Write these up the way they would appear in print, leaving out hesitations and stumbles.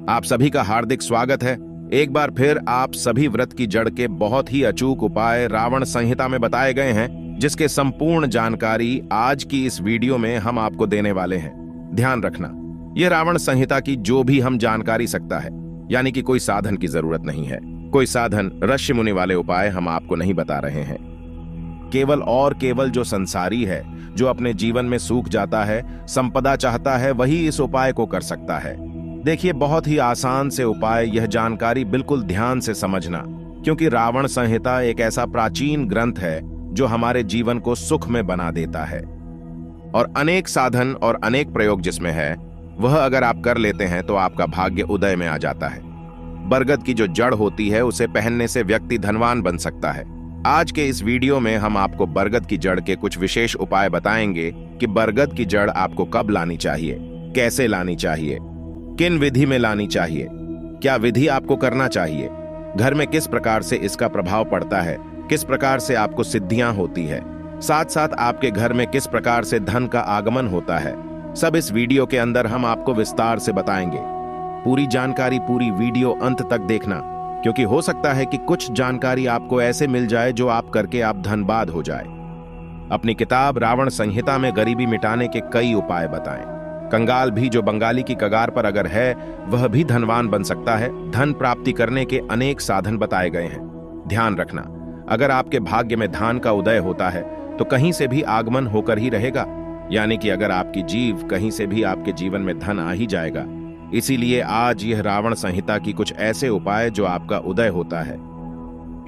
आप सभी का हार्दिक स्वागत है। एक बार फिर आप सभी व्रत की जड़ के बहुत ही अचूक उपाय रावण संहिता में बताए गए हैं, जिसके संपूर्ण जानकारी आज की इस वीडियो में हम आपको देने वाले हैं। ध्यान रखना, यह रावण संहिता की जो भी हम जानकारी सकता है, यानी कि कोई साधन की जरूरत नहीं है। कोई साधन ऋषि मुनि वाले उपाय हम आपको नहीं बता रहे हैं। केवल जो संसारी है, जो अपने जीवन में सूख जाता है, संपदा चाहता है, वही इस उपाय को कर सकता है। देखिए, बहुत ही आसान से उपाय, यह जानकारी बिल्कुल ध्यान से समझना, क्योंकि रावण संहिता एक ऐसा प्राचीन ग्रंथ है जो हमारे जीवन को सुख में बना देता है। और अनेक साधन और अनेक प्रयोग जिसमें है, वह अगर आप कर लेते हैं तो आपका भाग्य उदय में आ जाता है। बरगद की जो जड़ होती है, उसे पहनने से व्यक्ति धनवान बन सकता है। आज के इस वीडियो में हम आपको बरगद की जड़ के कुछ विशेष उपाय बताएंगे कि बरगद की जड़ आपको कब लानी चाहिए, कैसे लानी चाहिए, किन विधि में लानी चाहिए, क्या विधि आपको करना चाहिए, घर में किस प्रकार से इसका प्रभाव पड़ता है, किस प्रकार से आपको सिद्धियां होती है, साथ साथ आपके घर में किस प्रकार से धन का आगमन होता है। सब इस वीडियो के अंदर हम आपको विस्तार से बताएंगे। पूरी जानकारी, पूरी वीडियो अंत तक देखना, क्योंकि हो सकता है कि कुछ जानकारी आपको ऐसे मिल जाए जो आप करके आप धनबाद हो जाए। अपनी किताब रावण संहिता में गरीबी मिटाने के कई उपाय बताएं। कंगाल भी जो बंगाली की कगार पर अगर है, वह भी धनवान बन सकता है। धन प्राप्ति करने के अनेक साधन बताए गए हैं। ध्यान रखना, अगर आपके भाग्य में धन का उदय होता है तो कहीं से भी आगमन होकर ही रहेगा, यानी कि अगर आपकी जीव कहीं से भी आपके जीवन में धन आ ही जाएगा। इसीलिए आज यह रावण संहिता की कुछ ऐसे उपाय जो आपका उदय होता है।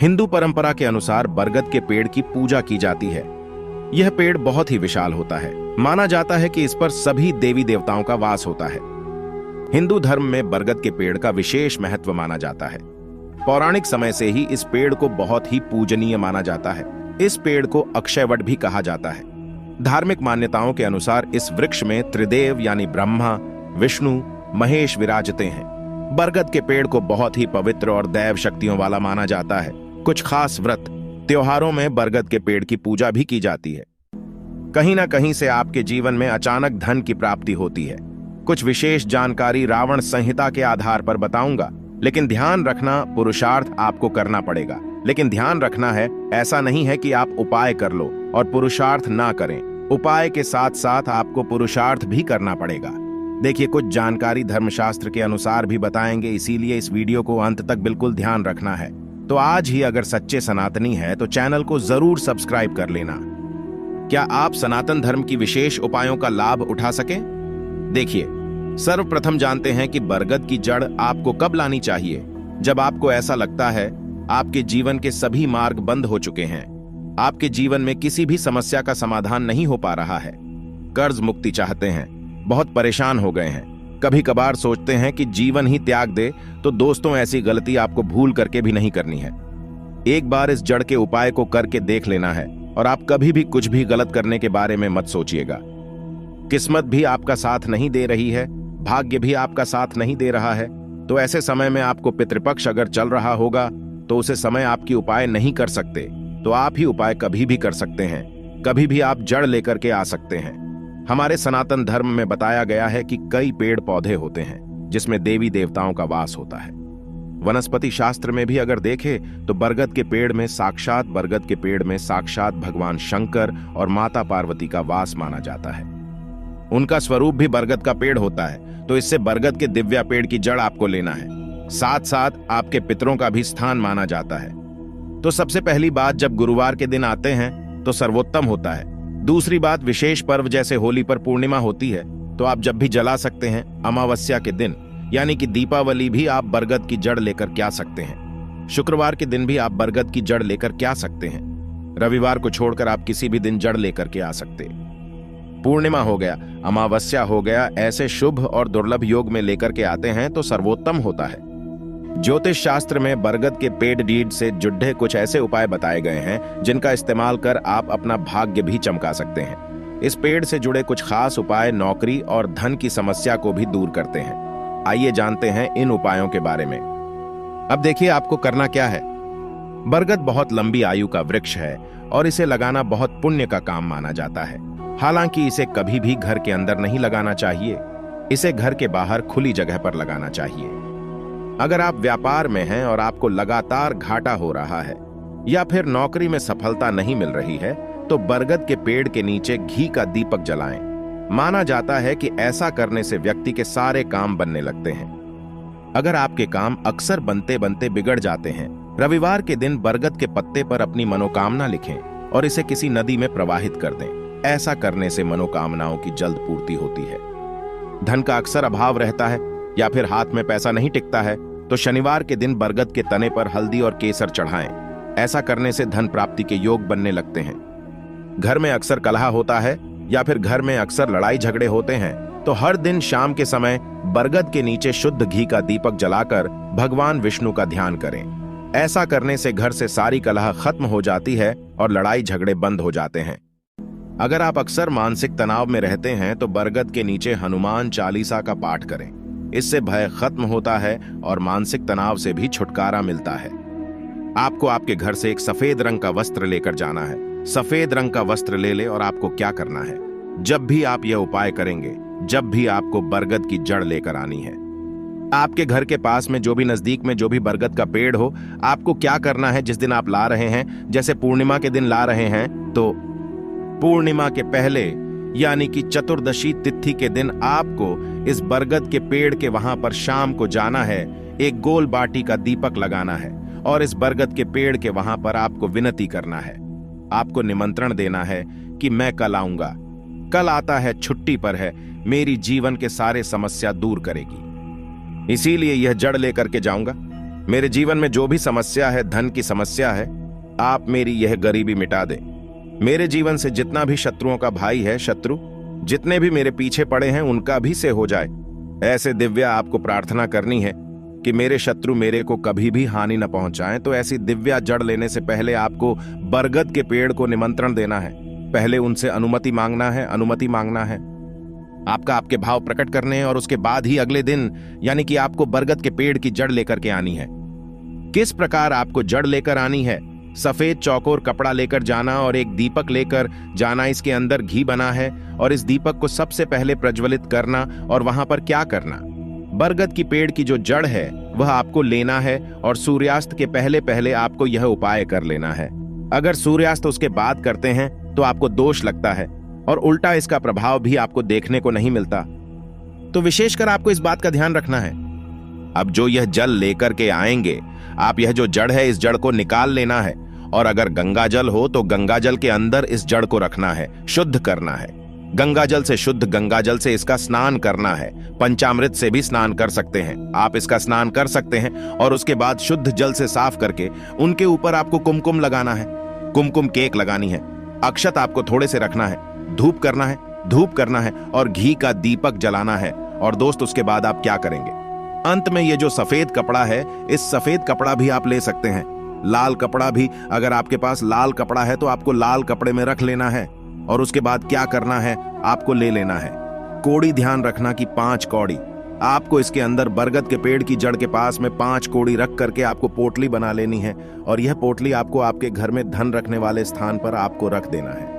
हिंदू परंपरा के अनुसार बरगद के पेड़ की पूजा की जाती है। यह पेड़ बहुत ही विशाल होता है। माना जाता है कि इस पर सभी देवी देवताओं का वास होता है। हिंदू धर्म में बरगद के पेड़ का विशेष महत्व माना जाता है। पौराणिक समय से ही इस पेड़ को बहुत ही पूजनीय माना जाता है। इस पेड़ को अक्षयवट भी कहा जाता है। धार्मिक मान्यताओं के अनुसार इस वृक्ष में त्रिदेव यानी ब्रह्मा, विष्णु, महेश विराजते हैं। बरगद के पेड़ को बहुत ही पवित्र और दैव शक्तियों वाला माना जाता है। कुछ खास व्रत त्योहारों में बरगद के पेड़ की पूजा भी की जाती है। कहीं ना कहीं से आपके जीवन में अचानक धन की प्राप्ति होती है। कुछ विशेष जानकारी रावण संहिता के आधार पर बताऊंगा, लेकिन ध्यान रखना, पुरुषार्थ आपको करना पड़ेगा। लेकिन ध्यान रखना है, ऐसा नहीं है कि आप उपाय कर लो और पुरुषार्थ ना करें। उपाय के साथ साथ आपको पुरुषार्थ भी करना पड़ेगा। देखिए, कुछ जानकारी धर्मशास्त्र के अनुसार भी बताएंगे, इसीलिए इस वीडियो को अंत तक बिल्कुल ध्यान रखना है। तो आज ही अगर सच्चे सनातनी है तो चैनल को जरूर सब्सक्राइब कर लेना। क्या आप सनातन धर्म की विशेष उपायों का लाभ उठा सकें? देखिए, सर्वप्रथम जानते हैं कि बरगद की जड़ आपको कब लानी चाहिए। जब आपको ऐसा लगता है आपके जीवन के सभी मार्ग बंद हो चुके हैं, आपके जीवन में किसी भी समस्या का समाधान नहीं हो पा रहा है, कर्ज मुक्ति चाहते हैं, बहुत परेशान हो गए हैं, कभी कभार सोचते हैं कि जीवन ही त्याग दे, तो दोस्तों ऐसी गलती आपको भूल करके भी नहीं करनी है। एक बार इस जड़ के उपाय को करके देख लेना है और आप कभी भी कुछ भी गलत करने के बारे में मत सोचिएगा। किस्मत भी आपका साथ नहीं दे रही है, भाग्य भी आपका साथ नहीं दे रहा है, तो ऐसे समय में आपको पितृपक्ष अगर चल रहा होगा तो उसे समय आपकी उपाय नहीं कर सकते, तो आप ही उपाय कभी भी कर सकते हैं। कभी भी आप जड़ लेकर के आ सकते हैं। हमारे सनातन धर्म में बताया गया है कि कई पेड़ पौधे होते हैं जिसमें देवी देवताओं का वास होता है। वनस्पति शास्त्र में भी अगर देखें तो बरगद के पेड़ में साक्षात भगवान शंकर और माता पार्वती का वास माना जाता है। उनका स्वरूप भी बरगद का पेड़ होता है, तो इससे बरगद के दिव्या पेड़ की जड़ आपको लेना है। साथ साथ आपके पितरों का भी स्थान माना जाता है। तो सबसे पहली बात, जब गुरुवार के दिन आते हैं तो सर्वोत्तम होता है। दूसरी बात, विशेष पर्व जैसे होली पर पूर्णिमा होती है तो आप जब भी जला सकते हैं। अमावस्या के दिन यानी कि दीपावली भी आप बरगद की जड़ लेकर के आ सकते हैं। शुक्रवार के दिन भी आप बरगद की जड़ लेकर के आ सकते हैं। रविवार को छोड़कर आप किसी भी दिन जड़ लेकर के आ सकते हैं। पूर्णिमा हो गया, अमावस्या हो गया, ऐसे शुभ और दुर्लभ योग में लेकर के आते हैं तो सर्वोत्तम होता है। ज्योतिष शास्त्र में बरगद के पेड़ डीड से जुड़े कुछ ऐसे उपाय बताए गए हैं जिनका इस्तेमाल कर आप अपना भाग्य भी चमका सकते हैं। इस पेड़ से जुड़े कुछ खास उपाय नौकरी और धन की समस्या को भी दूर करते हैं। आइए जानते हैं इन उपायों के बारे में। अब देखिए, आपको करना क्या है। बरगद बहुत लंबी आयु का वृक्ष है और इसे लगाना बहुत पुण्य का काम माना जाता है। हालांकि इसे कभी भी घर के अंदर नहीं लगाना चाहिए। इसे घर के बाहर खुली जगह पर लगाना चाहिए। अगर आप व्यापार में हैं और आपको लगातार घाटा हो रहा है या फिर नौकरी में सफलता नहीं मिल रही है, तो बरगद के पेड़ के नीचे घी का दीपक जलाएं। माना जाता है कि ऐसा करने से व्यक्ति के सारे काम बनने लगते हैं। अगर आपके काम अक्सर बनते बनते बिगड़ जाते हैं, रविवार के दिन बरगद के पत्ते पर अपनी मनोकामना लिखें और इसे किसी नदी में प्रवाहित कर दें। ऐसा करने से मनोकामनाओं की जल्द पूर्ति होती है। धन का अक्सर अभाव रहता है या फिर हाथ में पैसा नहीं टिकता है, तो शनिवार के दिन बरगद के तने पर हल्दी और केसर चढ़ाएं। ऐसा करने से धन प्राप्ति के योग बनने लगते हैं। घर में अक्सर कलह होता है या फिर घर में अक्सर लड़ाई झगड़े होते हैं, तो हर दिन शाम के समय बरगद के नीचे शुद्ध घी का दीपक जलाकर भगवान विष्णु का ध्यान करें। ऐसा करने से घर से सारी कलह खत्म हो जाती है और लड़ाई झगड़े बंद हो जाते हैं। अगर आप अक्सर मानसिक तनाव में रहते हैं, तो बरगद के नीचे हनुमान चालीसा का पाठ करें। इससे भय खत्म होता है और मानसिक तनाव से भी छुटकारा मिलता है। आपको आपके घर से एक सफेद रंग का वस्त्र लेकर जाना है। सफेद रंग का वस्त्र ले ले और आपको क्या करना है, जब भी आप यह उपाय करेंगे, जब भी आपको बरगद की जड़ लेकर आनी है, आपके घर के पास में जो भी नजदीक में जो भी बरगद का पेड़ हो, आपको क्या करना है, जिस दिन आप ला रहे हैं, जैसे पूर्णिमा के दिन ला रहे हैं, तो पूर्णिमा के पहले यानी कि चतुर्दशी तिथि के दिन आपको इस बरगद के पेड़ के वहां पर शाम को जाना है। एक गोल बाटी का दीपक लगाना है और इस बरगद के पेड़ के वहां पर आपको विनती करना है। आपको निमंत्रण देना है कि मैं कल आऊंगा, कल आता है, छुट्टी पर है, मेरी जीवन के सारे समस्या दूर करेगी, इसीलिए यह जड़ लेकर के जाऊंगा। मेरे जीवन में जो भी समस्या है, धन की समस्या है, आप मेरी यह गरीबी मिटा दें। मेरे जीवन से जितना भी शत्रुओं का भाई है, शत्रु जितने भी मेरे पीछे पड़े हैं, उनका भी से हो जाए। ऐसे दिव्य आपको प्रार्थना करनी है कि मेरे शत्रु मेरे को कभी भी हानि न पहुंचाएं। तो ऐसी दिव्या जड़ लेने से पहले आपको बरगद के पेड़ को निमंत्रण देना है। पहले उनसे अनुमति मांगना है, आपका आपके भाव प्रकट करने हैं और उसके बाद ही अगले दिन यानी कि आपको बरगद के पेड़ की जड़ लेकर के आनी है। किस प्रकार आपको जड़ लेकर आनी है? सफेद चौकोर कपड़ा लेकर जाना और एक दीपक लेकर जाना। इसके अंदर घी बना है और इस दीपक को सबसे पहले प्रज्वलित करना। और वहां पर क्या करना, बरगद की पेड़ की जो जड़ है वह आपको लेना है और सूर्यास्त के पहले पहले आपको यह उपाय कर लेना है। अगर सूर्यास्त उसके बाद करते हैं तो आपको दोष लगता है और उल्टा इसका प्रभाव भी आपको देखने को नहीं मिलता। तो विशेषकर आपको इस बात का ध्यान रखना है। अब जो यह जल लेकर के आएंगे, आप यह जो जड़ है, इस जड़ को निकाल लेना है और अगर गंगा जल हो तो गंगा जल के अंदर इस जड़ को रखना है, शुद्ध करना है। गंगा जल से शुद्ध गंगा जल से इसका स्नान करना है। पंचामृत से भी स्नान कर सकते हैं, आप इसका स्नान कर सकते हैं। और उसके बाद शुद्ध जल से साफ करके उनके ऊपर आपको कुमकुम लगाना है, कुमकुम केक लगानी है। अक्षत आपको थोड़े से रखना है, धूप करना है और घी का दीपक जलाना है। और दोस्त, उसके बाद आप क्या करेंगे, अंत में ये जो सफेद कपड़ा है, इस सफेद कपड़ा भी आप ले सकते हैं। लाल कपड़ा भी, अगर आपके पास लाल कपड़ा है तो आपको लाल कपड़े में रख लेना है। और उसके बाद क्या करना है, आपको ले लेना है कौड़ी। ध्यान रखना कि 5 कौड़ी आपको इसके अंदर बरगद के पेड़ की जड़ के पास में 5 कौड़ी रख करके आपको पोटली बना लेनी है। और यह पोटली आपको आपके घर में धन रखने वाले स्थान पर आपको रख देना है।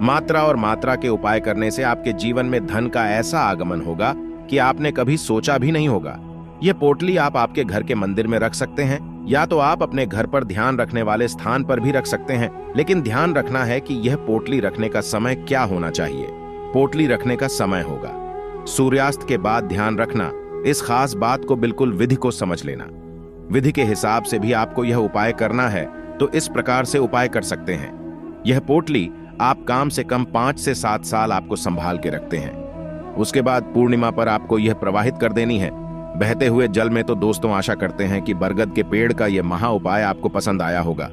मात्रा और मात्रा के उपाय करने से आपके जीवन में धन का ऐसा आगमन होगा कि आपने कभी सोचा भी नहीं होगा। यह पोटली आप आपके घर के मंदिर में रख सकते हैं या तो आप अपने घर पर ध्यान रखने वाले स्थान पर भी रख सकते हैं। लेकिन ध्यान रखना है कि यह पोटली रखने का समय क्या होना चाहिए। पोटली रखने का समय होगा सूर्यास्त के बाद। ध्यान रखना, इस खास बात को बिल्कुल विधि को समझ लेना। विधि के हिसाब से भी आपको यह उपाय करना है, तो इस प्रकार से उपाय कर सकते हैं। यह पोटली आप कम से कम 5 से 7 साल आपको संभाल के रखते हैं। उसके बाद पूर्णिमा पर आपको यह प्रवाहित कर देनी है बहते हुए जल में। तो दोस्तों, आशा करते हैं कि बरगद के पेड़ का यह महा उपाय आपको पसंद आया होगा।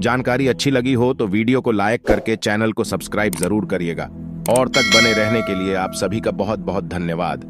जानकारी अच्छी लगी हो तो वीडियो को लाइक करके चैनल को सब्सक्राइब जरूर करिएगा। और तक बने रहने के लिए आप सभी का बहुत बहुत धन्यवाद।